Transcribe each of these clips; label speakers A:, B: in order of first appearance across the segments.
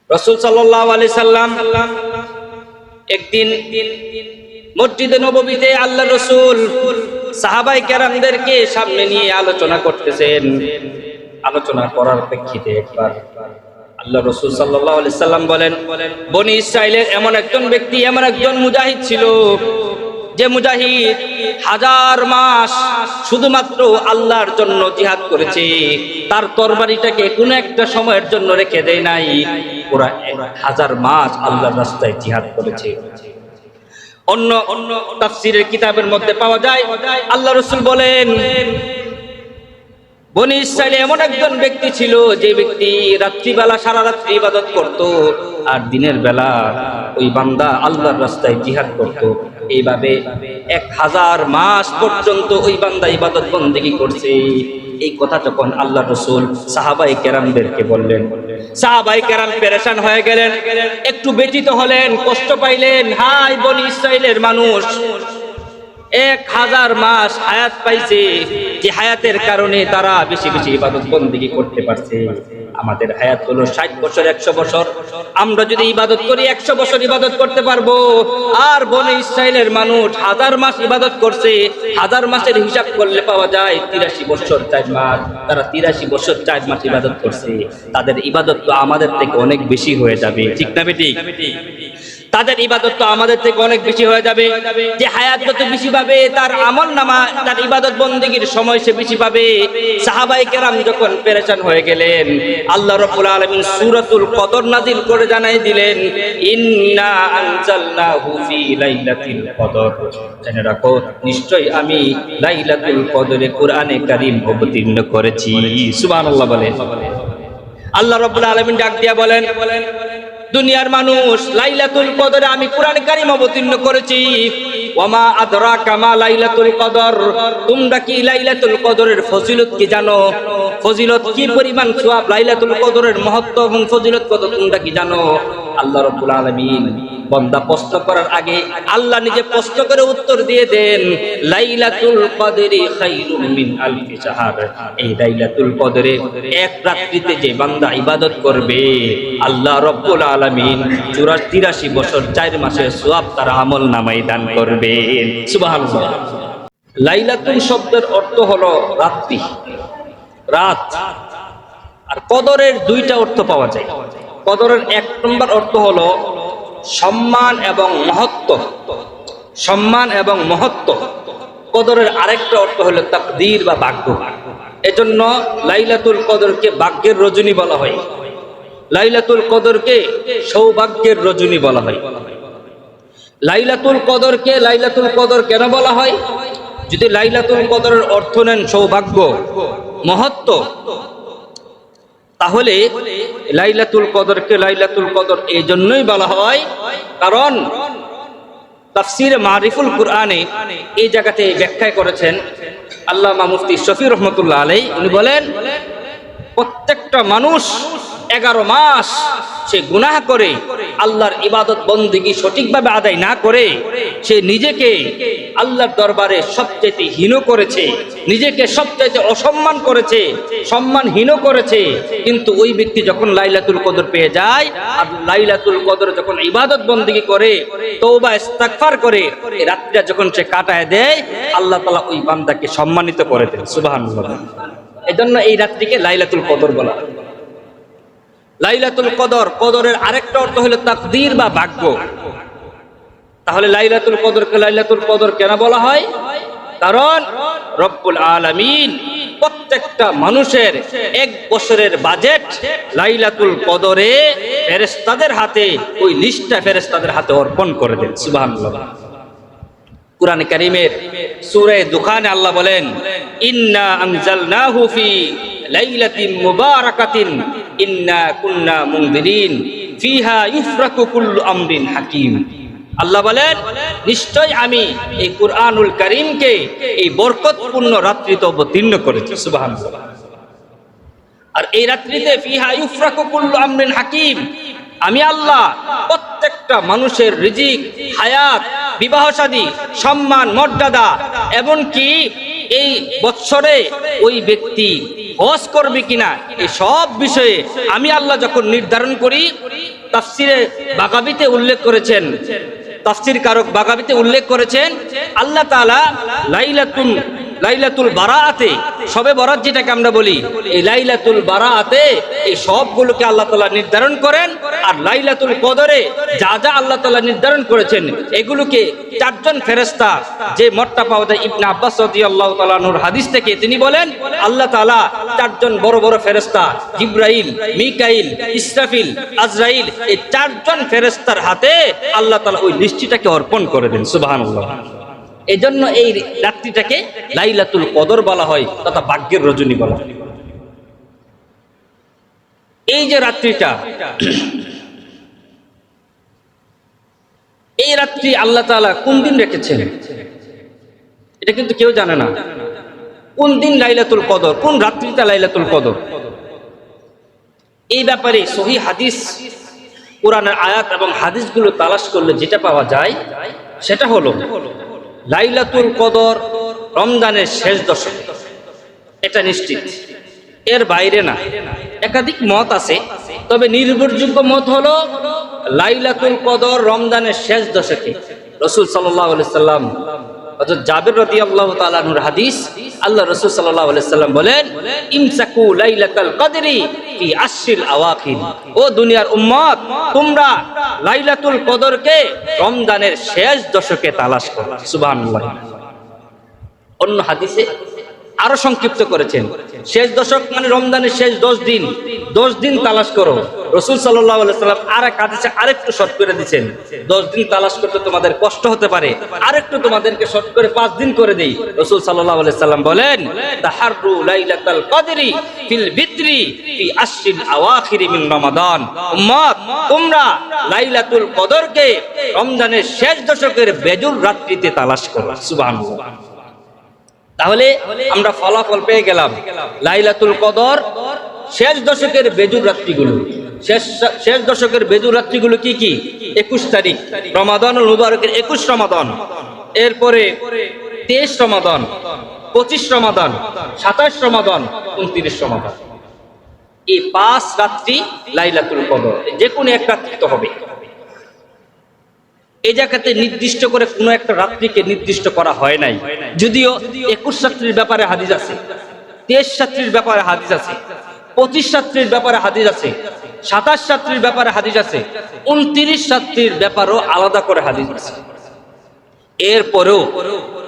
A: রাসূল সাল্লাল্লাহু আলাইহি সাল্লাম একদিন মসজিদে নববীতে আল্লাহ রাসূল সাহাবায়ে কেরামদেরকে সামনে নিয়ে আলোচনা করতেছেন। আলোচনা করার প্রেক্ষিতে একবার আল্লাহ রাসূল সাল্লাল্লাহু আলাইহি সাল্লাম বলেন, বনি ইসরাইলের এমন একজন ব্যক্তি, এমন একজন মুজাহিদ ছিল, যে মুজাহিদ 1000 মাস শুধুমাত্র আল্লাহর জন্য জিহাদ করেছে। তার তরবারিটাকে কোনো একটা সময়ের জন্য রেখে দেয় নাই, পুরা 1000 মাস আল্লাহর রাস্তায় জিহাদ করেছে। অন্য তাফসীরের কিতাবের মধ্যে পাওয়া যায়, আল্লাহ রাসূল বলেন, বনি ইসরাইলে এমন একজন ব্যক্তি ছিল, যে ব্যক্তি রাত্রিবেলা সারা রাত্রি ইবাদত করত, আর দিনের বেলা ওই বান্দা আল্লাহর রাস্তায় জিহাদ করত। এইভাবে 1000 মাস পর্যন্ত ওই বান্দা ইবাদত বন্দেগী করছে। এই কথা যখন আল্লাহ রাসূল সাহাবায়ে কেরামদেরকে বললেন, সাহাবায়ে কেরাম পেরেশান হয়ে গেলেন, একটু ব্যথিত হলেন, কষ্ট পাইলেন। হায় বনি ইসরাইলের মানুষ 1000 মাস হায়াত পাইছে, যে হায়াতের কারণে তারা বেশি বেশি ইবাদত বন্দেগী করতে পারছে। আমাদের হায়াত হলো 60 বছর, 100 বছর। আমরা যদি ইবাদত করি 100 বছর ইবাদত করতে পারবো। আর বনি ইসরাইলের মানুষ 1000 মাস ইবাদত করছে। 1000 মাসের হিসাব করলে পাওয়া যায় 83 বছর 4 মাস। তারা 83 বছর 4 মাস ইবাদত করছে। তাদের ইবাদত তো আমাদের থেকে অনেক বেশি হয়ে যাবে, ঠিক না বেটি? তাদের ইবাদত তো আমাদের থেকে অনেক বেশি হয়ে যাবে। যে হায়াত যত বেশি পাবে, তার আমলনামা, তার ইবাদত বন্দেগীর সময় সে বেশি পাবে। সাহাবায়ে কেরাম যখন পেরেশান হয়ে গেলেন, আল্লাহ রাব্বুল আলামিন সূরাতুল কদর নাযিল করে জানাই দিলেন, ইন্না আনজালনাহু ফি লাইলাতিল কদর। জেনে রাখো, নিশ্চয়ই আমি লাইলাতুল কদরে কোরআনে কারীম অবতীর্ণ করেছি। সুবহানাল্লাহ বলেন। আল্লাহ রাব্বুল আলামিন ডাক দিয়া বলেন, দুনিয়ার মানুষ, লাইলাতুল কদরে আমি কোরআন কারীম অবতীর্ণ করেছি। ওয়ামা আদরাকা মা লাইলাতুল কদর। তোমরা কি লাইলাতুল কদরের ফজিলত কি জানো? ফজিলত কি পরিমাণ, সওয়াব, লাইলাতুল কদরের মহত্ব এবং ফজিলত কত তোমরা কি জানো? আল্লাহ রাব্বুল আলামিন বান্দা প্রশ্ন করার আগে আল্লাহ নিজে প্রশ্ন করে উত্তর দিয়ে দেন, লাইলাতুল কদরি খায়রুম মিন আলফি শাহর। এই লাইলাতুল কদরে এক রাত্রিতে যে বান্দা ইবাদত করবে, আল্লাহ রাব্বুল আলামিন 83 বছর 4 মাসের সওয়াব তার আমলনামায় দান করবেন। সুবহানাল্লাহ। লাইলাতুল শব্দের অর্থ হলো রাত্রি, রাত। আর কদরের দুইটা অর্থ পাওয়া যায়। কদরের 1 নম্বর অর্থ হলো সম্মান এবং মহত্ব, সম্মান এবং মহত্ব। কদরের আরেকটা অর্থ হলো তাকদীর বা ভাগ্য। এজন্য লাইলাতুল কদরকে ভাগ্যের রজনী বলা হয়, লাইলাতুল কদরকে সৌভাগ্যের রজনী বলা হয়। লাইলাতুল কদরকে লাইলাতুল কদর কেন বলা হয়? যদি লাইলাতুল কদরের অর্থ নেন সৌভাগ্য, মহত্ব, তাহলে লাইলাতুল কদরকে লাইলাতুল কদর এই জন্যই বলা হয়, কারণ তাফসীরে মারিফুল কুরআনে এই জায়গাতে ব্যাখ্যা করেছেন আল্লামা মুফতি শফি রহমাতুল্লাহ আলাইহি। উনি বলেন, প্রত্যেকটা মানুষ 11 মাস সে গুনাহ করে, আল্লাহর ইবাদত বন্দেগী সঠিকভাবে আদায় না করে, সে নিজেকে আল্লাহর দরবারে সবচেয়ে হীন করেছে, নিজেকে সবচেয়ে অসম্মান করেছে, সম্মানহীন করেছে। কিন্তু ওই ব্যক্তি যখন লাইলাতুল কদর পেয়ে যায়, আর লাইলাতুল কদর যখন ইবাদত বন্দেগী করে, তওবা ইস্তিগফার করে, এই রাতটা যখন সে কাটায় দেয়, আল্লাহ তাআলা ওই বান্দাকে সম্মানিত করে দেন। সুবহানাল্লাহ। এজন্য এই রাতটিকে লাইলাতুল কদর বলা হয়। লাইলাতুল কদর, কদরের আরেকটা অর্থ হলো তাকদীর বা ভাগ্য। তাহলে লাইলাতুল কদরকে লাইলাতুল কদর কেন বলা হয়? কারণ রব্বুল আলামিন প্রত্যেকটা মানুষের 1 বছরের বাজেট লাইলাতুল কদরে ফেরেশতাদের হাতে, ওই লিস্টটা ফেরেশতাদের হাতে অর্পণ করে দেন। সুবহানাল্লাহ। কুরআন কারীমের সূরা দুখানে আল্লাহ বলেন, ইন্না আনজালনাহু ফি লাইলাতিন মুবারাকাতিন ইন্না কুন্না মুনদিরিন ফিহা ইফরাকু কুল্লু আমরিন হাকিম। আল্লাহ বলেন, নিশ্চয় আমি এই কুরআনুল কারীমকে এই বরকতপূর্ণ রাত্রিতে অবতীর্ণ করেছি। সুবহানাল্লাহ। আর এই রাত্রিতে ফিহা ইফরাকু কুল্লু আমরিন হাকিম, আমি আল্লাহ প্রত্যেকটা মানুষের রিজিক, হায়াত, বিবাহ শাদী, সম্মান, মর্যাদা, এমনকি এই বৎসরে ওই ব্যক্তি হজ করবে কিনা, এই সব বিষয়ে আমি আল্লাহ যখন নির্ধারণ করি। তাফসিরে বাগাবিতে উল্লেখ করেছেন, তাফসির কারক বাগাবিতে উল্লেখ করেছেন, আল্লাহ তাআলা লাইলাতুল বারাআতে, শবে বরাত যেটাকে আমরা বলি, এই লাইলাতুল বারাআতে এই সবগুলোকে আল্লাহ তাআলা নির্ধারণ করেন। আর লাইলাতুল কদরে যা যা আল্লাহ তাআলা নির্ধারণ করেছেন এগুলোকে চারজন ফেরেশতা, যে মতটা পাওয়া যায় ইবনে আব্বাস রাদিয়াল্লাহু তাআলা আনহুর হাদিস থেকে, তিনি বলেন আল্লাহ তাআলা চারজন বড় বড় ফেরেশতা জিবরাইল, মিকাইল, ইসরাফিল, আজরাইল, এই চারজন ফেরেশতার হাতে আল্লাহ তাআলা ওই লিস্টটাকে অর্পণ করে দেন। সুবহানাল্লাহ। এজন্য এই রাত্রিটাকে লাইলাতুল কদর বলা হয়, তথা ভাগ্যের রজনী বলা হয়। এই যে রাত্রিটা, এই রাত্রি আল্লাহ তাআলা কোন দিন রেখেছেন এটা কিন্তু কেউ জানে না। কোন দিন লাইলাতুল কদর, কোন রাত্রিটা লাইলাতুল কদর, এই ব্যাপারে সহিহ হাদিস, কোরআনের আয়াত এবং হাদিসগুলো তালাশ করলে যেটা পাওয়া যায় সেটা হলো লাইলাতুল কদর রমজানের শেষ দশক, এটা নিশ্চিত, এর বাইরে না। একাধিক মত আছে, তবে নির্ভরযোগ্য মত হলো লাইলাতুল কদর রমজানের শেষ দশকে। রাসূল সাল্লাল্লাহু আলাইহি সাল্লাম, হযরত জাবির রাদিয়াল্লাহু তাআলা আনহুর হাদিস, আল্লাহ রাসূল সাল্লাল্লাহু আলাইহি সাল্লাম বলেন, ইমসাকু লাইলাতুল কদরি ফি আশরিল আওয়াখির, ও দুনিয়ার উম্মত, তোমরা লাইলাতুল কদরকে রমজানের শেষ দশকে তালাশ করো। সুবহানাল্লাহ। অন্য হাদিসে আরো সংক্ষিপ্ত করেছেন, শেষ দশক মানে রমজানের শেষ 10 দিন তালাশ করো। রাসূল সাল্লাল্লাহু আলাইহি সাল্লাম আরেক হাদিসে আরেকটু শর্ট করে দিয়েছেন, 10 দিন তালাশ করতে তোমাদের কষ্ট হতে পারে, আরেকটু তোমাদেরকে শর্ট করে 5 দিন করে দেই। রাসূল সাল্লাল্লাহু আলাইহি সাল্লাম বলেন, তাহাররু লাইলাতুল কদরি ফিল বিত্রি ফি আশরিল আওয়াখির মিন রমাদান, উম্মত তোমরা লাইলাতুল কদরকে রমজানের শেষ দশকের বেজুর রাত্রিতে তালাশ করো। সুবহানাল্লাহ। তাহলে আমরা ফলাফল পেয়ে গেলাম, লাইলাতুল কদর শেষ দশকের বেজুর রাত্রিগুলো। শেষ দশকের বেজুর রাত্রিগুলো কি কি? 21 তারিখ রমাদানুল মুবারকের 21 রমাদান, এরপরে 23 রমাদান, 25 রমাদান, 27 রমাদান, 29 রমাদান। এই 5 রাত্রি লাইলাতুল কদর, যে কোনো এক রাত্রি তো হবে। এই জায়গাতে নির্দিষ্ট করে কোনো একটা রাত্রিকে নির্দিষ্ট করা হয় নাই, যদিও 21 রাত্রির ব্যাপারে হাদিস আছে, 23 রাত্রির ব্যাপারে হাদিস আছে, 25 রাত্রির ব্যাপারে হাদিস আছে, 27 রাত্রির ব্যাপারে হাদিস আছে, 29 রাত্রির ব্যাপারেও আলাদা করে হাদিস আছে। এরপরেও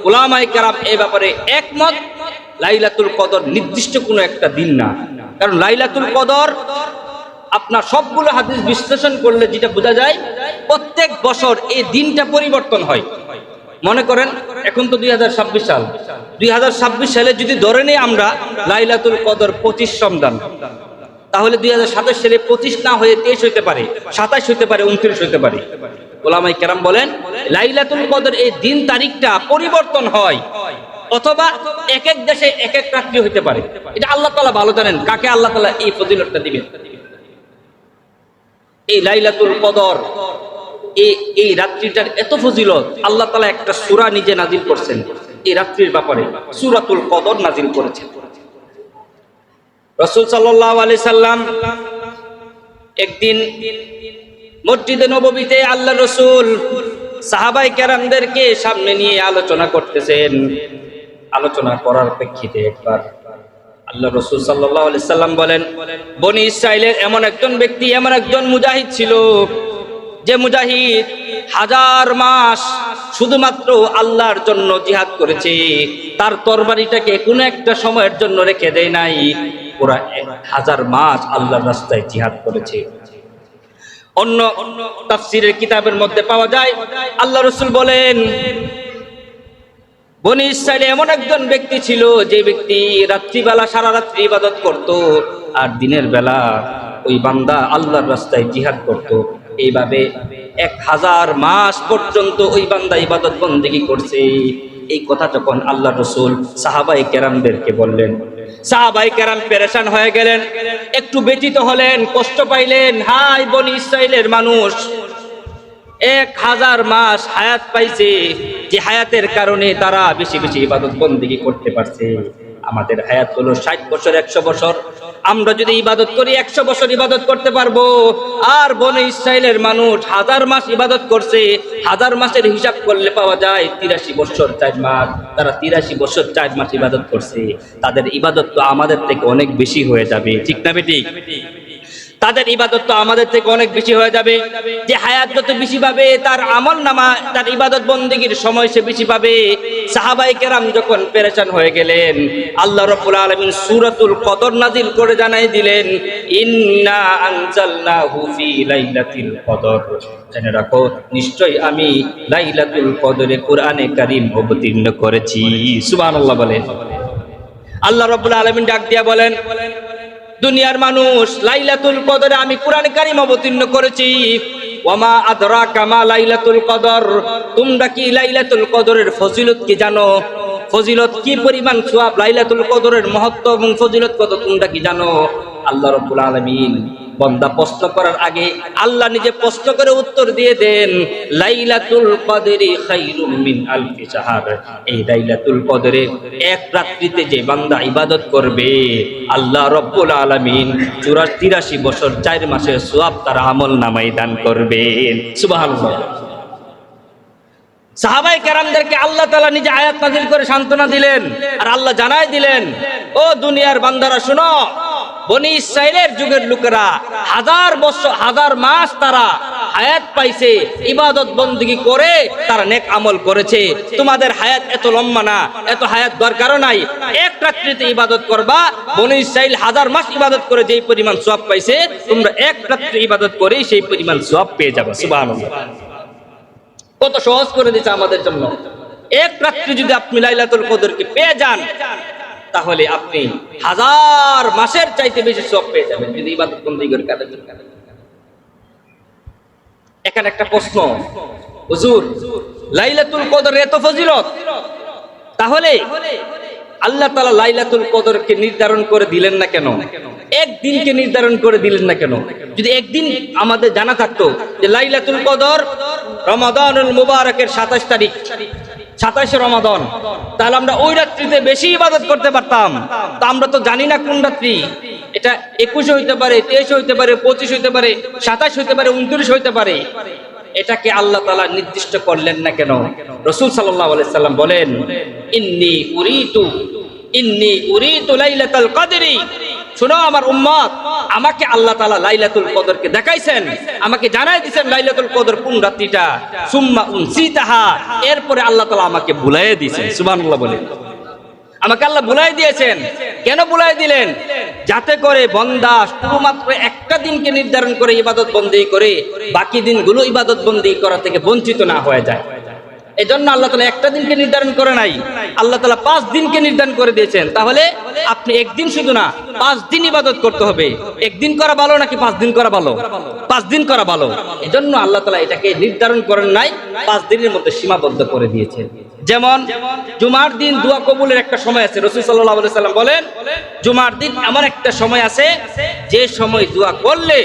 A: উলামায়ে কেরাম এই ব্যাপারে একমত, লাইলাতুল কদর নির্দিষ্ট কোনো একটা দিন না। কারণ লাইলাতুল কদর আপনার সবগুলো হাদিস বিশ্লেষণ করলে যেটা বোঝা যায়, প্রত্যেক বছর এই দিনটা পরিবর্তন হয়। মনে করেন এখন তো 2026 সাল, 2026 সালে যদি ধরে নেই আমরা লাইলাতুল কদর 25 রমজান, তাহলে 2027 সালে 25 না হয়ে 23 হইতে পারে, 27 হইতে পারে, 29 হইতে পারে। উলামায়ে কেরাম বলেন লাইলাতুল কদর এই দিন তারিখটা পরিবর্তন হয়, অথবা এক এক দেশে এক এক রাত্রি হইতে পারে। এটা আল্লাহ তাআলা ভালো জানেন কাকে আল্লাহ তাআলা এই ফজিলতটা দিবেন। এই লাইলাতুল কদর এই রাত্রিটার এত ফজিলত, আল্লাহ তাআলা একটা সূরা নিজে নাজিল করছেন এই রাত্রির ব্যাপারে, সূরাতুল কদর নাজিল করেছেন। রাসূল সাল্লাল্লাহু আলাইহি সাল্লাম একদিন মসজিদে নববীতে আল্লাহ রাসূল সাহাবায়ে কেরামদেরকে সামনে নিয়ে আলোচনা করতেছেন। আলোচনা করার প্রেক্ষিতে একবার আল্লাহ রাসূল সাল্লাল্লাহু আলাইহি সাল্লাম বলেন, বনি ইসরাইলের এমন একজন ব্যক্তি, এমন একজন মুজাহিদ ছিল, যে মুজাহিদ 1000 মাস শুধুমাত্র আল্লাহর জন্য জিহাদ করেছে, তার তরবারিটাকে কোনো একটা সময়ের জন্য রেখে দেয় নাই, পুরা 1000 মাস আল্লাহর রাস্তায় জিহাদ করেছে। অন্য তাফসীরের কিতাবের মধ্যে পাওয়া যায় আল্লাহ রাসূল বলেন, বনি ইসরাইলে এমন একজন ব্যক্তি ছিল, যে ব্যক্তি রাত্রিবেলা সারা রাত্রি ইবাদত করত, আর দিনের বেলা ওই বান্দা আল্লাহর রাস্তায় জিহাদ করত। এইভাবে 1000 মাস পর্যন্ত ওই বান্দা ইবাদত বন্দেগী করছে। এই কথা যখন আল্লাহ রাসূল সাহাবায়ে কেরামদেরকে বললেন, সাহাবায়ে কেরাম পেরেশান হয়ে গেলেন, একটু ব্যথিত হলেন, কষ্ট পাইলেন। হায় বনি ইসরাইলের মানুষ 1000 মাস হায়াত পাইছে, যে হায়াতের কারণে তারা বেশি বেশি ইবাদত বন্দেগী করতে পারছে। আমাদের হায়াত হলো 60 বছর 100 বছর। আমরা যদি ইবাদত করি 100 বছর ইবাদত করতে পারবো। আর বনে ইসরাইলের মানুষ 1000 মাস ইবাদত করছে, 1000 মাসের হিসাব করলে পাওয়া যায় 83 বছর 4 মাস। তারা 83 বছর 4 মাস ইবাদত করছে। তাদের ইবাদত তো আমাদের থেকে অনেক বেশি হয়ে যাবে, ঠিক না বেঠিক? তাদের ইবাদত তো আমাদের থেকে অনেক বেশি হয়ে যাবে। যে হায়াত যত বেশি পাবে তার আমল নামা, তার ইবাদত বন্দেগীর সময় সে বেশি পাবে। সাহাবায়ে কেরাম যখন পেরেশান হয়ে গেলেন, আল্লাহ রাব্বুল আলামিন সূরাতুল কদর নাজিল করে জানাই দিলেন, ইন্না আনজালনাহু ফি লাইলাতিল কদর। জেনে রাখো, নিশ্চয়ই আমি লাইলাতুল কদরে কোরআনে কারীম অবতীর্ণ করেছি। সুবহানাল্লাহ বলেন। আল্লাহ রাব্বুল আলামিন ডাক দিয়া বলেন, দুনিয়ার মানুষ, লাইলাতুল কদরে আমি কোরআন কারীম অবতীর্ণ করেছি। ওয়ামা আদরাকা মা লাইলাতুল কদর, তোমরা কি লাইলাতুল কদরের ফজিলত কি জানো? ফজিলত কি পরিমাণ সওয়াব, লাইলাতুল কদরের মহত্ব এবং ফজিলত কত তোমরা কি জানো? আল্লাহ রাব্বুল আলামিন বান্দা প্রশ্ন করার আগে আল্লাহ নিজে প্রশ্ন করে উত্তর দিয়ে দেন, লাইলাতুল কদরি খায়রুম মিন আলফি শাহর। এই লাইলাতুল কদরে এক রাত্রিতে যে বান্দা ইবাদত করবে, আল্লাহ রাব্বুল আলামিন 83 বছর 4 মাসের সওয়াব তার আমল নামায় দান করবেন। সুবহানাল্লাহ। সাহাবায়ে কেরামদেরকে আল্লাহ তাআলা নিজে আয়াত নাযিল করে সান্ত্বনা দিলেন। আর আল্লাহ জানাই দিলেন, ও দুনিয়ার বান্দারা শুনো, বনি ইসরাইলের যুগের লোকেরা 1000 বছর 1000 মাস তারা হায়াত পাইছে, ইবাদত বন্দেগী করে তারা নেক আমল করেছে। তোমাদের হায়াত এত লম্বা না, এত হায়াত দরকারও নাই। এক রাত্রিতে ইবাদত করবা, বনি ইসরাইল 1000 মাস ইবাদত করে যেই পরিমাণ সওয়াব পাইছে, তোমরা এক রাত্রি ইবাদত করে সেই পরিমাণ সওয়াব পেয়ে যাবে। সুবহানাল্লাহ। কত সহজ করে দিয়েছে আমাদের জন্য। এক রাত্রি যদি আপনি লাইলাতুল কদরকে পেয়ে যান, তাহলে আপনি 1000 মাসের চাইতে বেশি সওয়াব পেয়ে যাবেন যদি ইবাদত বন্দেগী করে কাটান। এখানে একটা প্রশ্ন, হুজুর লাইলাতুল কদর এত ফজিলত, তাহলে আল্লাহ তাআলা লাইলাতুল কদরকে নির্ধারণ করে দিলেন না কেন? একদিনকে নির্ধারণ করে দিলেন না কেন? যদি একদিন আমাদের জানা থাকতো যে লাইলাতুল কদর রমাদানুল মুবারকের 27 তারিখ, 27 রমাদান, তাহলে আমরা ওই রাত্রিতে বেশি ইবাদত করতে পারতাম। তা আমরা তো জানি না কোন রাত্রি, এটা 21 হইতে পারে, 23 হইতে পারে, 25 হইতে পারে, 27 হইতে পারে, 29 হইতে পারে। এটাকে আল্লাহ তাআলা নির্দিষ্ট করলেন না কেন? রাসূল সাল্লাল্লাহু আলাইহি সাল্লাম বলেন, ইন্নী উরিতু লাইলাতুল কদরি। শোনো আমার উম্মত, আমাকে আল্লাহ তাআলা লাইলাতুল কদরকে দেখাইছেন, আমাকে জানাই দিয়েছেন লাইলাতুল কদর কোন রাত্রিটা। সুম্মা উনসিতাহা, এরপরে আল্লাহ তাআলা আমাকে ভুলাইয়া দিয়েছেন। সুবহানাল্লাহ বলেন। আমাকে আল্লাহ ভুলাই দিয়েছেন। কেন ভুলাই দিলেন? যাতে করে বান্দা শুধুমাত্র একটা দিনকে নির্ধারণ করে ইবাদত বন্দেগী করে বাকি দিনগুলো ইবাদত বন্দেগী করা থেকে বঞ্চিত না হয়ে যায়। এজন্য আল্লাহ তাআলা একটা দিনকে নির্ধারণ করে নাই, আল্লাহ তাআলা 5 দিনকে নির্ধারণ করে দিয়েছেন। তাহলে আপনি একদিন শুধু না, 5 দিন ইবাদত করতে হবে। একদিন করা ভালো নাকি 5 দিন করা ভালো? 5 দিন করা ভালো। এজন্য আল্লাহ তাআলা এটাকে নির্ধারণ করেন নাই, 5 দিনের মধ্যে সীমাবদ্ধ করে দিয়েছেন। যেমন জুমার দিন দোয়া কবুলের একটা সময় আছে। রাসূল সাল্লাল্লাহু আলাইহি সাল্লাম বলেন, জুমার দিন এমন একটা সময় আছে যে সময় দোয়া করলে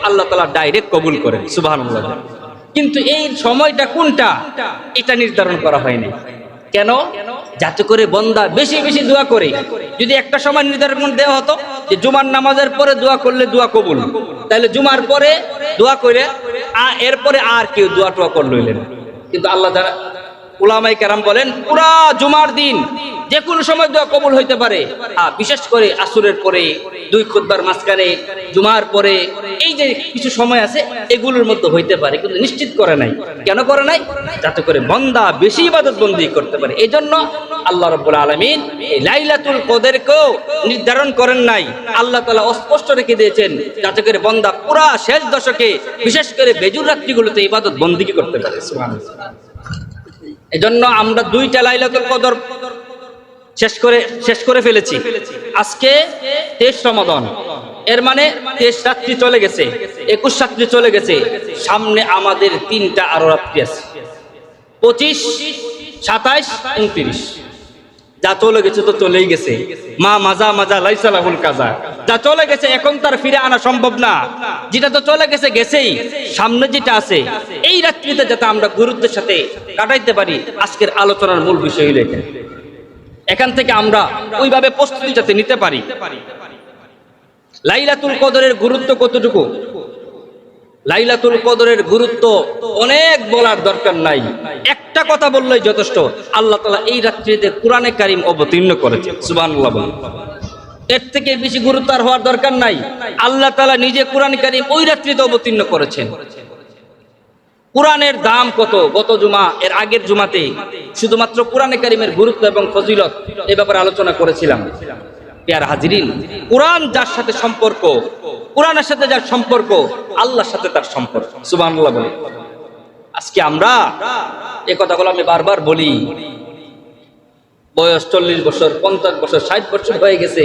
A: আল্লাহ তাআলা ডাইরেক্ট কবুল করেন। সুবহানাল্লাহ। কিন্তু এই সময়টা কোনটা এটা নির্ধারণ করা হয়নি। কেন? যাতে করে বান্দা বেশি বেশি দোয়া করে। যদি একটা সময় নির্ধারণ দেওয়া হতো যে জুমার নামাজের পরে দোয়া করলে দোয়া কবুল, তাহলে জুমার পরে দোয়া করে এরপরে আর কেউ দোয়া টোয়া করলেন। কিন্তু আল্লাহ তাআলা, উলামায়ে কেরাম বলেন, পুরা জুমার দিন যে কোনো সময় দোয়া কবুল হইতে পারে। বিশেষ করে আসরের পরে, 2 খুতবার মাঝখানে, জুমার পরে, এই যে কিছু সময় আছে এগুলোর মধ্যে হইতে পারে, কিন্তু নিশ্চিত করে নাই। কেন করে নাই? যাতে করে বান্দা বেশি ইবাদত বন্দেগী করতে পারে। এই জন্য আল্লাহ রাব্বুল আলামিন এই লাইলাতুল কদরকেও নির্ধারণ করেন নাই। আল্লাহ তাআলা স্পষ্ট রেখে দিয়েছেন যাতে করে বান্দা পুরা শেষ দশকে, বিশেষ করে বেজুর রাত্রিগুলোতে ইবাদত বন্দেগী করতে পারে। সুবহানাল্লাহ। এজন্য আমরা 2টা লাইলাতুল কদর শেষ করে ফেলেছি। আজকে 23 রমাদান, এর মানে 23 রাত্রি চলে গেছে, 21 রাত্রি চলে গেছে। সামনে আমাদের 3টা আরো রাত্রি আছে, 25, 27, 29। যা চলে গেছে তো চলেই গেছে, মা মাজা মাজা লাইসা লাহুল কাজা, যা চলে গেছে এখন তার ফিরে আনা সম্ভব না, যেটা তো চলে গেছে গেছেই, সামনে যেটা আছে এই রাত্রিতে যাতে আমরা গুরুত্বের সাথে কাটাইতে পারি, আজকের আলোচনার মূল বিষয় হলো এটা। এখান থেকে আমরা ওইভাবে প্রস্তুতি যাতে নিতে পারি। লাইলাতুল কদরের গুরুত্ব কতটুকু? লাইলাতুল কদরের গুরুত্ব অনেক বলার দরকার নাই, একটা কথা বললেই যথেষ্ট। আল্লাহ তাআলা এই রাত্রিতে কোরআনে কারীম অবতীর্ণ করেছেন, সুবহানাল্লাহ বলেন। এর থেকে বেশি গুরুত্ব আর হওয়ার দরকার নাই। আল্লাহ তাআলা নিজে কোরআনে কারীম ওই রাত্রিতে অবতীর্ণ করেছেন। কোরআনের দাম কত? গত জুমা এর আগের জুমাতে শুধুমাত্র কোরআনে কারীমের গুরুত্ব এবং ফজিলত এই ব্যাপারে আলোচনা করেছিলাম। প্রিয় হাজিরিন, কোরআন যার সাথে সম্পর্ক, কোরআনের সাথে যার সম্পর্ক, আল্লাহর সাথে তার সম্পর্ক, সুবহানাল্লাহ বলে। আজকে আমরা এই কথাগুলো আমি বারবার বলি, বয়স 40 বছর, 50 বছর, 60 বছর হয়ে গেছে,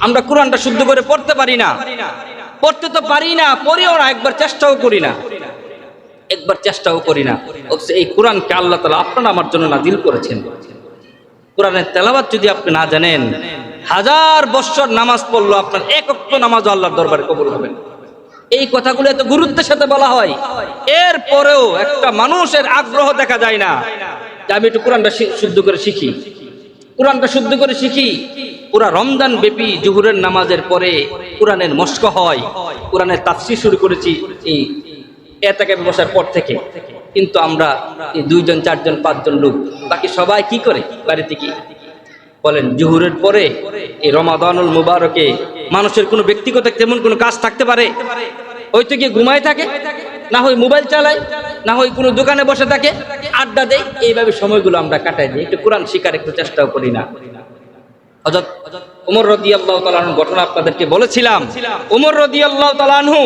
A: আমরা কোরআনটা শুদ্ধ করে পড়তে পারি না। পড়তে তো পারি না, পড়িও না, একবার চেষ্টাও করি না, একবার চেষ্টাও করি না। এই কোরআনকে আল্লাহ তাআলা আপনার আমার জন্য নাজিল করেছেন। কোরআনের তেলাওয়াত যদি আপনি না জানেন, 1000 বছর নামাজ পড়লো আপনার এক ওয়াক্ত নামাজও আল্লাহর দরবারে কবুল হবে না। এই কথাগুলো এত গুরুত্বের সাথে বলা হয়, এরপরেও একটা মানুষের আগ্রহ দেখা যায় না যে আমি একটু কোরআনটা শুদ্ধ করে শিখি, কোরআনটা শুদ্ধ করে শিখি। পুরা রমজান ব্যাপী জোহরের নামাজের পরে কোরআনের মশক হয়, কোরআনের তাফসীর শুরু করেছি এই এতেকাফে বসার পর থেকে। কিন্তু আমরা এই 2 জন 4 জন 5 জন লোক, বাকি সবাই কি করে? বাড়িতে কি বলেন, জোহরের পরে এই রমাদানুল মুবারকে মানুষের কোনো ব্যক্তিগত তেমন কোনো কাজ থাকতে পারে? হয়তো গিয়ে ঘুমায় থাকে, না হয় মোবাইল চালায়, না হয় কোনো দোকানে বসে থাকে, আড্ডা দেয়। এইভাবে সময়গুলো আমরা কাটাই দিই, একটু কোরআন শিকার একটু চেষ্টাও করি না। হযরত ওমর রাদিয়াল্লাহু তাআলা আনহুর ঘটনা আপনাদেরকে বলেছিলাম। ওমর রাদিয়াল্লাহু তাআলা আনহু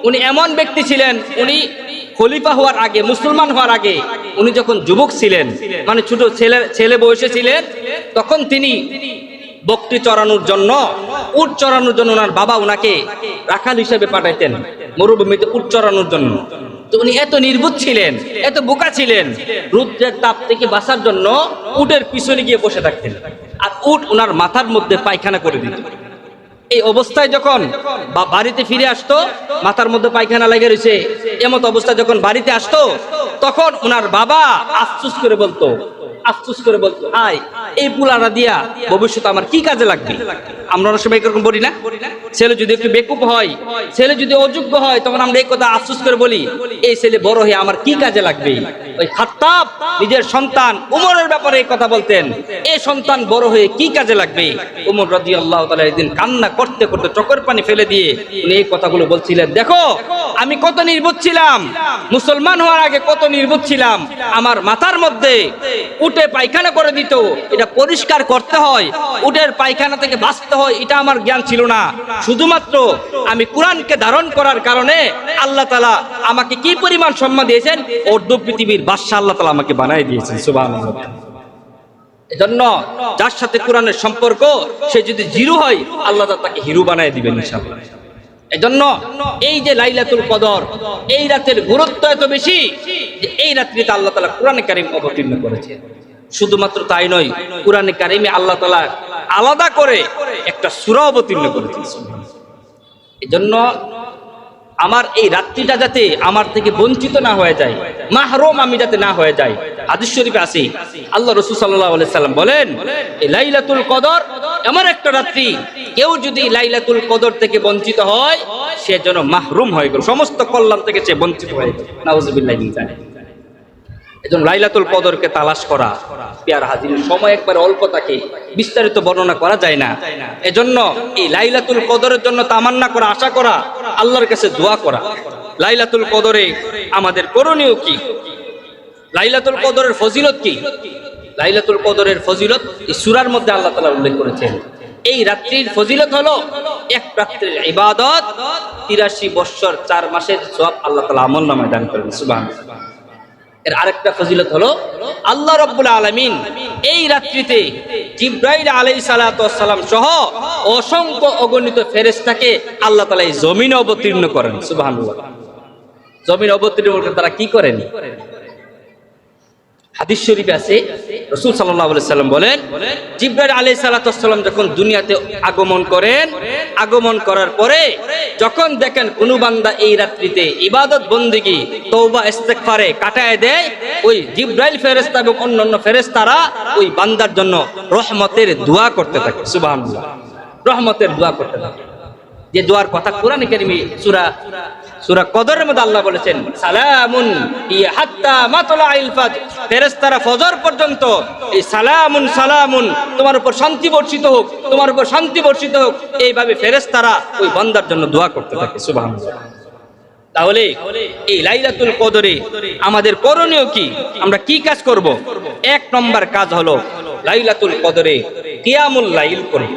A: উনি এমন ব্যক্তি ছিলেন, উনি খলিফা হওয়ার আগে, মুসলমান হওয়ার আগে, উনি যখন যুবক ছিলেন, মানে ছোট ছেলে বয়সে ছিলেন, তখন তিনি বকরি চড়ানোর জন্য, উট চড়ানোর জন্য ওনার বাবা ওনাকে রাখাল হিসেবে পাঠাইতেন মরুভূমিতে উট চড়ানোর জন্য। তো উনি এত নির্বুধ ছিলেন, এত বোকা ছিলেন, রৌদ্রের তাপ থেকে বাঁচার জন্য উটের পিছনে গিয়ে বসে থাকতেন, আর উট ওনার মাথার মধ্যে পায়খানা করে দিত। এই অবস্থায় যখন বাড়িতে ফিরে আসতো, মাথার মধ্যে পায়খানা লেগে রয়েছে, এমত অবস্থায় যখন বাড়িতে আসতো, তখন ওনার বাবা আফসোস করে বলতো, আয় এই পুলারা দিয়া ভবিষ্যতে আমার কি কাজে লাগবে? আমরা অনেক সময় এরকম বলি না? ছেলে যদি একটু বেকুব হয়, ছেলে যদি অযোগ্য হয়, তখন আমরা এই কথা আফসোস করে বলি, এই ছেলে বড় হয়ে আমার কি কাজে লাগবে? ওই খাত্তাব নিজের সন্তান উমরের ব্যাপারে এই কথা বলতেন, এই সন্তান বড় হয়ে কি কাজে লাগবে? উমর রাদিয়াল্লাহু তাআলা একদিন কান্না করতে করতে চোখের পানি ফেলে দিয়ে উনি এই কথাগুলো বলছিলেন, দেখো আমি কত নির্বোধ ছিলাম, মুসলমান হওয়ার আগে কত নির্বোধ ছিলাম, আমার মাথার মধ্যে উটে পায়খানা করে দিত, এটা পরিষ্কার করতে হয়, উটের পায়খানা থেকে বাঁচতে হয়, এটা আমার জ্ঞান ছিল না। শুধুমাত্র আমি কোরআনকে ধারণ করার কারণে আল্লাহ তাআলা আমাকে কি পরিমাণ সম্মান দিয়েছেন, অর্ধ পৃথিবীর বাদশা আল্লাহ তাআলা আমাকে বানাই দিয়েছেন, সুবহানাল্লাহ। এজন্য যার সাথে কোরআনের সম্পর্ক, সে যদি জিরো হয়, আল্লাহ তাআলা তাকে হিরো বানাই দিবেন ইনশাআল্লাহ। এজন্য এই যে লাইলাতুল কদর, এই রাতের গুরুত্ব এত বেশি যে এই রাত্রিতে আল্লাহ তাআলা কোরআনে কারীম অবতীর্ণ করেছেন। শুধুমাত্র তাই নয়, কোরআনে কারীমে আল্লাহ তাআলা আলাদা করে একটা সূরা অবতীর্ণ করেছেন। এজন্য আমার এই রাত্রিটা যাতে আমার থেকে বঞ্চিত না হয়ে যায়, মাহরুম আমি যাতে না হয়ে যাই। হাদিস শরীফে আছে, আল্লাহ রাসূল সাল্লাল্লাহু আলাইহি সাল্লাম বলেন, এই লাইলাতুল কদর এমন একটা রাত্রি, কেউ যদি লাইলাতুল কদর থেকে বঞ্চিত হয়, সে যেন মাহরুম হয়ে গেল, সমস্ত কল্যাণ থেকে সে বঞ্চিত হয়ে গেল। নাউযুবিল্লাহি মিন যালিক। এজন্য লাইলাতুল কদরকে তালাশ করা, প্রিয় হাজিরিন, সময় একবার অল্প থাকে, বিস্তারিত বর্ণনা করা যায় না। এজন্য এই লাইলাতুল কদরের জন্য তামান্না করা, আশা করা, আল্লাহর কাছে দোয়া করা। লাইলাতুল কদরে আমাদের করণীয় কি? লাইলাতুল কদরের ফজিলত কি? লাইলাতুল কদরের ফজিলত এই সূরার মধ্যে আল্লাহ তাআলা উল্লেখ করেছেন। এই রাত্রির ফজিলত হলো এক রাত্রির ইবাদত 83 বছর 4 মাসের সওয়াব আল্লাহ তাআলা আমলনামায় দান করেন, সুবহানাল্লাহ। এর আরেকটা ফজিলত হলো আল্লাহ রাব্বুল আলামিন এই রাত্রিতে জিবরাইল আলাইহিস সালাতু ওয়াস সালাম সহ অসংখ্য অগণিত ফেরেশতাকে আল্লাহ তাআলা এই জমিনে অবতীর্ণ করেন, সুবহানাল্লাহ। জমিনে অবতীর্ণ করে তারা কি করেন? হাদিস শরীফে আছে রাসূল সাল্লাল্লাহু আলাইহি সাল্লাম বলেন, জিবরাইল আলাইহিস সালাতু ওয়াস সালাম যখন দুনিয়াতে আগমন করেন, আগমন করার পরে যখন দেখেন কোন বান্দা এই রাত্রিতে ইবাদত বন্দেগী তওবা ইস্তেগফারে কাটায় দেয়, ওই জিবরাইল ফেরেশতা এবং অন্যান্য ফেরেশতারা ওই বান্দার জন্য রহমতের দোয়া করতে থাকে। সুবহানাল্লাহ, রহমতের দোয়া করতে থাকে। যে দোয়ার কথা কোরআনে কারিমে সূরা কদরের মধ্যে আল্লাহ বলেছেন, সালামুন হিয়া হাত্তা মাতলাইল ফাজর, ফেরেশতারা ফজর পর্যন্ত এই সালামুন সালামুন তোমার উপর শান্তি বর্ষিত হোক, তোমার উপর শান্তি বর্ষিত হোক, এইভাবে ফেরেশতারা ওই বান্দার জন্য দোয়া করতে থাকে। সুবহানাল্লাহ। তাহলে এই লাইলাতুল কদরে আমাদের করণীয় কি? আমরা কি কাজ করব? এক নম্বর কাজ হলো লাইলাতুল কদরে কিয়ামুল লাইল করা।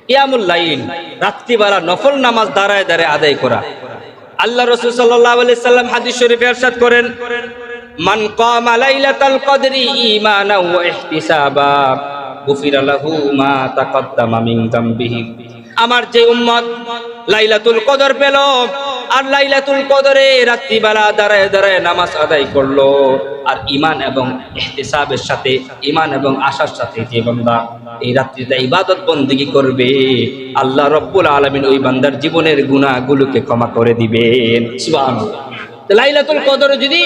A: কিয়ামুল লাইল, রাত্রিবেলা নফল নামাজ দাঁড়ায় দাঁড়ায় আদায় করা। আল্লাহ রাসূল সাল্লাল্লাহু আলাইহি সাল্লাম হাদিস শরীফে ইরশাদ করেন, মান কামা লাইলাতাল কদরি ঈমানাও ওয়া ইহতিসাবা গুফিরা লাহু মা তাকদ্দামা মিন যামবিহি। আমার যে উম্মত লাইলাতুল কদর পেল আর লাইলাতুল কদরে রাত্রিবেলা দাঁড়ায় দাঁড়ায় নামাজ আদায় করলো, আর ঈমান এবং ইহতিসাবের সাথে, ঈমান এবং আশার সাথে যে বান্দা এই রাত্রিতে ইবাদত বন্দেগী করবে, আল্লাহ রাব্বুল আলামিন ওই বান্দার জীবনের গুনাহগুলোকে ক্ষমা করে দিবেন। সুবহানাল্লাহ। লাইলাতুল কদরে যদি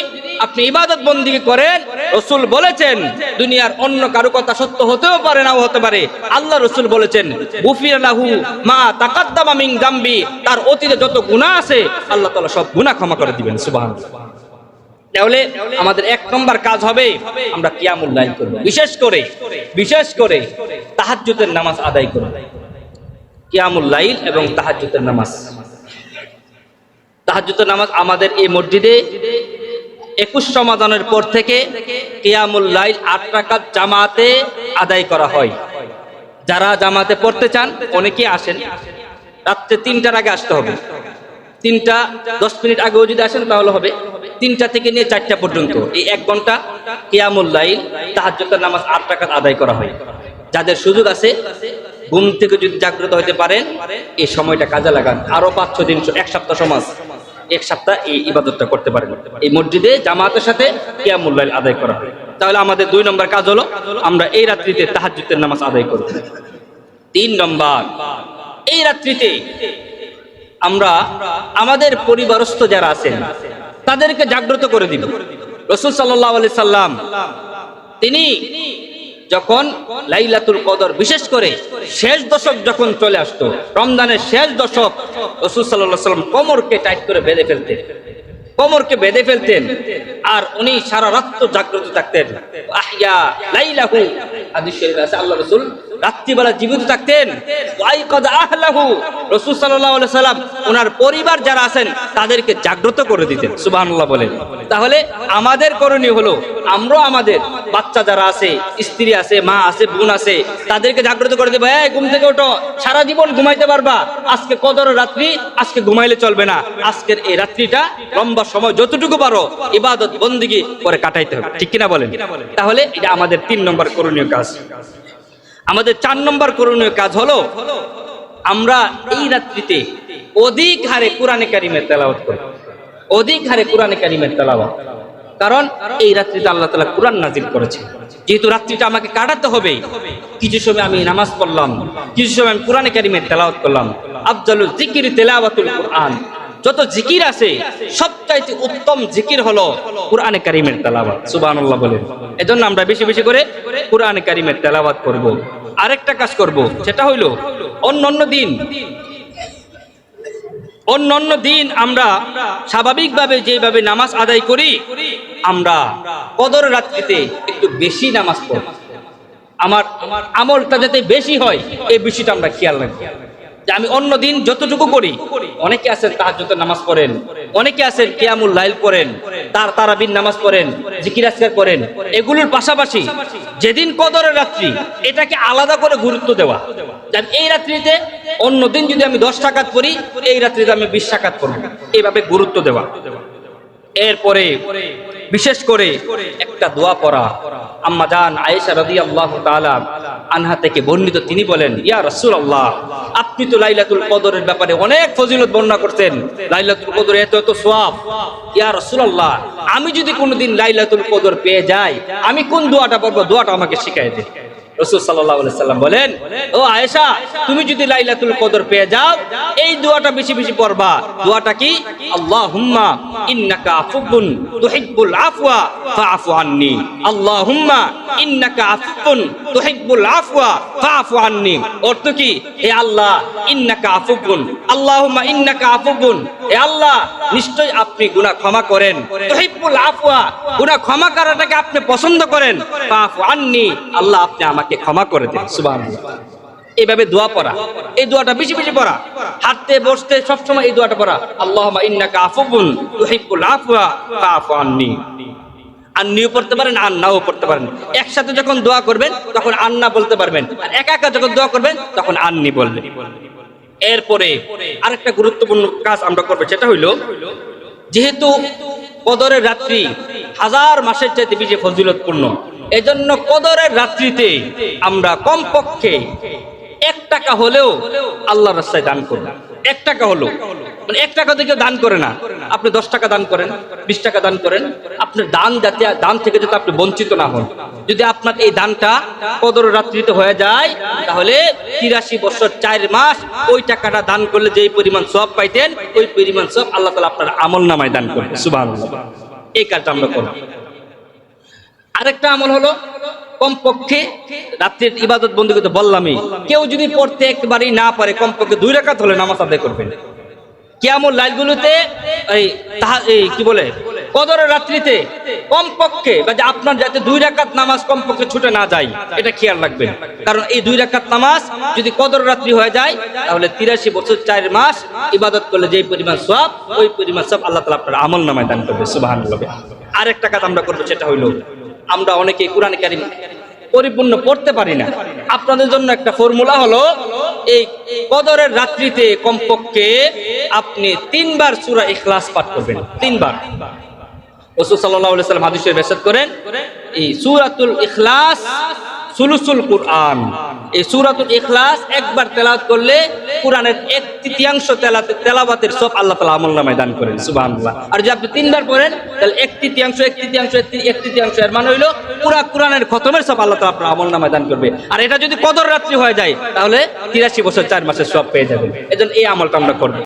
A: আপনি ইবাদত বন্দেগী করেন, রাসূল বলেছেন দুনিয়ার অন্য কারো কথা সত্য হতেও পারে, নাও হতে পারে, আল্লাহ রাসূল বলেছেন গুফিরা লাহু মা তাকাদ্দামা মিন যামবি, তার অতীতে যত গুনাহ আছে আল্লাহ তাআলা সব গুনাহ ক্ষমা করে দিবেন। সুবহানাল্লাহ। তাহলে আমাদের এক নম্বর কাজ হবে আমরা কিয়ামুল লাইল করব, বিশেষ করে তাহাজ্জুদের নামাজ আদায় করব। কিয়ামুল লাইল এবং তাহাজ্জুদের নামাজ। তাহাজ্জুদের নামাজ আমাদের এই মসজিদে 21 রমাদানের পর থেকে কিয়ামুল লাইল 8 রাকাত জামাতে আদায় করা হয়। যারা জামাতে পড়তে চান অনেকেই আসেন, রাত্রে 3টার আগে আসতে হবে। 3টা 10 মিনিট আগেও যদি আসেন তাহলে হবে। 3টা থেকে নিয়ে 4টা পর্যন্ত এই 1 ঘন্টা কিয়ামুল লাইল তাহাজ্জুদের নামাজ 8 রাকাত আদায় করা হয়। যাদের সুযোগ আছে, ঘুম থেকে যদি জাগ্রত হতে পারেন, এই সময়টা কাজে লাগান। আরো 5-6 দিন, 1 সপ্তাহ এক সপ্তাহ এই ইবাদতটা করতে পারেন। এই মসজিদে জামাতের সাথে কিয়ামুল লাইল আদায় করা হয়। তাহলে আমাদের 2 নম্বর কাজ হলো আমরা এই রাত্রিতে তাহাজ্জুদের নামাজ আদায় করব। 3 নম্বর, এই রাত্রিতে আমরা আমাদের পরিবারস্থ যারা আছেন তাদেরকে জাগ্রত করে দিব। রাসূল সাল্লাল্লাহু আলাইহি সাল্লাম তিনি যখন লাইলাতুল কদর, বিশেষ করে শেষ দশক যখন চলে আসতো, রমজানের শেষ দশক, রাসূল সাল্লাল্লাহু আলাইহি সাল্লাম কোমরকে টাইট করে বেঁধে ফেলতেন, আর উনি সারা রাত জাগ্রত থাকতেন। আহইয়া লাইলাহু, হাদিস শরীফে আছে আল্লাহ রাসূল রাত্রিবেলা জীবিত থাকতেন। ওয়াইকাদ আহলাহু, রাসূল সাল্লাল্লাহু আলাইহি সাল্লাম ওনার পরিবার যারা আছেন তাদেরকে জাগ্রত করে দিতেন। সুবহানাল্লাহ বলেন। তাহলে আমাদের করণীয় হলো আমরা আমাদের বাচ্চা যারা আছে, স্ত্রী আছে, মা আছে, বোন আছে, তাদেরকে জাগ্রত করে দেব। এই ঘুম থেকে ওঠো, সারা জীবন ঘুমাইতে পারবা, আজকে কদরের রাত্রি, আজকে ঘুমাইলে চলবে না, আজকের এই রাত্রিটা লম্বা সময় যতটুকু পারো ইবাদত বন্দেগী করে কাটাইতে হবে। ঠিক কিনা বলেন? তাহলে এটা আমাদের 3 নম্বর করণীয় কাজ। আমাদের 4 নম্বর করণীয় কাজ হলো আমরা এই রাত্রিতে অধিক হারে কোরআনে কারিমের তেলাওয়াত করব। অধিক হারে কোরআনে কারিমের তেলাওয়াত, কারণ এই রাত্রিতে আল্লাহ তাআলা কোরআন নাজিল করেছেন। যেহেতু রাত্রিটা আমাকে কাটাতে হবে, কিছু সময় আমি নামাজ পড়লাম, কিছু সময় আমি কোরআনে কারিমের তেলাওয়াত করলাম। আফজালুল যিকরি তিলাওয়াতুল কোরআন। যত জিকির আছে সবচাইতে উত্তম জিকির হলো কোরআনে কারিমের তেলাওয়াত। সুবহানাল্লাহ বলেন। এজন্য আমরা বেশি বেশি করে কোরআনে কারিমের তেলাওয়াত করব। আরেকটা কাজ করব, সেটা হইল অন্যান্য দিন আমরা স্বাভাবিকভাবে যেভাবে নামাজ আদায় করি, আমরা কদর রাত্রিতে একটু বেশি নামাজ পড়ব। আমার আমলটা যাতে বেশি হয় এই বিষয়টা আমরা খেয়াল রাখবো। যে আমি অন্য দিন যতটুকু করি, অনেকে আছেন তাহাজ্জুদের নামাজ পড়েন, অনেকে আছেন কিয়ামুল লাইল পড়েন, তারাবির নামাজ পড়েন, জিকির আজকার করেন, এগুলোর পাশাপাশি যেদিন কদরের রাত্রি এটাকে আলাদা করে গুরুত্ব দেওয়া। এই রাত্রিতে অন্য দিন যদি আমি 10 রাকাত পড়ি, এই রাত্রিতে আমি 20 রাকাত পড়ব, এইভাবে গুরুত্ব দেওয়া। এরপরে বিশেষ করে একটা দোয়া পড়া। আম্মা জান আয়েশা রাদিয়াল্লাহু তাআলা আনহা থেকে বর্ণিত, তিনি বলেন, ইয়া রাসূলুল্লাহ, আপনি তো লাইলাতুল কদরের ব্যাপারে অনেক ফজিলত বর্ণনা করতেন, লাইলাতুল কদরে এত এত সওয়াব। ইয়া রাসূলুল্লাহ, আমি যদি কোনোদিন লাইলাতুল কদর পেয়ে যাই, আমি কোন দোয়াটা পড়ব? দোয়াটা আমাকে শিখিয়ে দিন। রাসূল সাল্লাল্লাহু আলাইহি সাল্লাম বলেন, ও আয়েশা, তুমি যদি লাইলাতুল কদর পেয়ে যাও, এই দোয়াটা বেশি বেশি পড়বা। দোয়াটা কি? আল্লাহুম্মা ইন্নাকা আফুবুন তুহিব্বুল আফওয়া ফাআফু আন্নী। আল্লাহুম্মা ইন্নাকা আফুবুন তুহিব্বুল আফওয়া ফাআফু আন্নী। অর্থ কি? হে আল্লাহ, ইন্নাকা আফুবুন, আল্লাহুম্মা ইন্নাকা আফুবুন, হে আল্লাহ, নিশ্চয় আপনি গুনাহ ক্ষমা করেন। তুহিব্বুল আফওয়া, গুনাহ ক্ষমা করাটাকে আপনি পছন্দ করেন। ফাআফু আন্নী, আল্লাহ আপনি আমাকে ক্ষমা করে দেন। সুবহানাল্লাহ। এইভাবে দোয়া পড়া, এই দোয়াটা বেশি বেশি পড়া, হাঁটতে বসতে সবসময় এই দোয়াটা পড়া, আল্লাহুম্মা ইন্নাকা আফুবুন তুহিব্বুল আফওয়া ফাআফু আন্নী। আন্নিও পড়তে পারেন, আন্নাও পড়তে পারেন। একসাথে যখন দোয়া করবেন তখন আন্না বলতে পারবেন, আর একা একা যখন দোয়া করবেন তখন আন্নি বলবেন। এরপরে আরেকটা গুরুত্বপূর্ণ কাজ আমরা করব, সেটা হইল, যেহেতু কদরের রাত্রি হাজার মাসের চাইতে বেশি ফজিলতপূর্ণ, এজন্য কদরের রাত্রিতে আমরা কমপক্ষে 1 টাকা হলেও আল্লাহর রাস্তায় দান করব। 1 টাকা হলো, মানে 1 টাকা থেকে দান করে না, আপনি 10 টাকা দান করেন, 20 টাকা দান করেন, আপনার দান থেকে যাতে আপনি বঞ্চিত না হন। যদি আপনার এই দানটা কদরের রাত্রিতে হয়ে যায়, তাহলে 83 বছর 4 মাস ওই টাকাটা দান করলে যেই পরিমাণ সওয়াব পাইতেন, ওই পরিমাণ সওয়াব আল্লাহ তাআলা আপনার আমলনামায় দান করবেন। সুবহানাল্লাহ। এই কাজটা আমরা করব। আরেকটা আমল হলো, কমপক্ষে রাত্রির ইবাদত বন্দেগী তো বললামই, কেউ যদি পড়তে একবারই না পারে, কমপক্ষে 2 রাকাত হলে নামাজ আদায় করবেন। কিয়ামুল লাইলগুলোতে এই কি বলে, কদরের রাত্রিতে কমপক্ষে, বা যে আপনার যাতে 2 রাকাত নামাজ কমপক্ষে ছুটে না যায়, এটা খেয়াল রাখবেন। কারণ এই 2 রাকাত নামাজ যদি কদরের রাত্রি হয়ে যায়, তাহলে 83 বছর 4 মাস ইবাদত করলে যেই পরিমাণ সওয়াব, ওই পরিমাণ সওয়াব আল্লাহ তাআলা আপনার আমলনামায় দান করবে। সুবহানাল্লাহ। আরেকটা কাজ আমরা করব, সেটা হইল, আমরা অনেকে কোরআন কারীম পরিপূর্ণ পড়তে পারি না। আপনাদের জন্য একটা ফর্মুলা হলো, এই কদরের রাত্রিতে কমপক্ষে আপনি 3 বার সূরা ইখলাস পাঠ করবেন। 3 বার। রাসূল সাল্লাল্লাহু আলাইহি ওয়াসাল্লাম হাদিসে ইরশাদ করেন, এই সূরাতুল ইখলাস সুলুসুল কুরআন। এই সূরাতুল ইখলাস একবার তেলাওয়াত করলে কুরআনের 1/3 তেলাওয়াতের সব আল্লাহ তাআলা আমলনামায় দান করেন। সুবহানাল্লাহ। আর যদি আপনি 3 বার পড়েন, তাহলে 1/3 এর মানে হইলো পুরা কুরআনের খতমের সব আল্লাহ তাআলা আপনার আমলনামায় দান করবে। আর এটা যদি কদর রাত্রি হয়ে যায়, তাহলে 83 বছর 4 মাসের সওয়াব পেয়ে যাবেন। এজন্য এই আমলটা আমরা করব।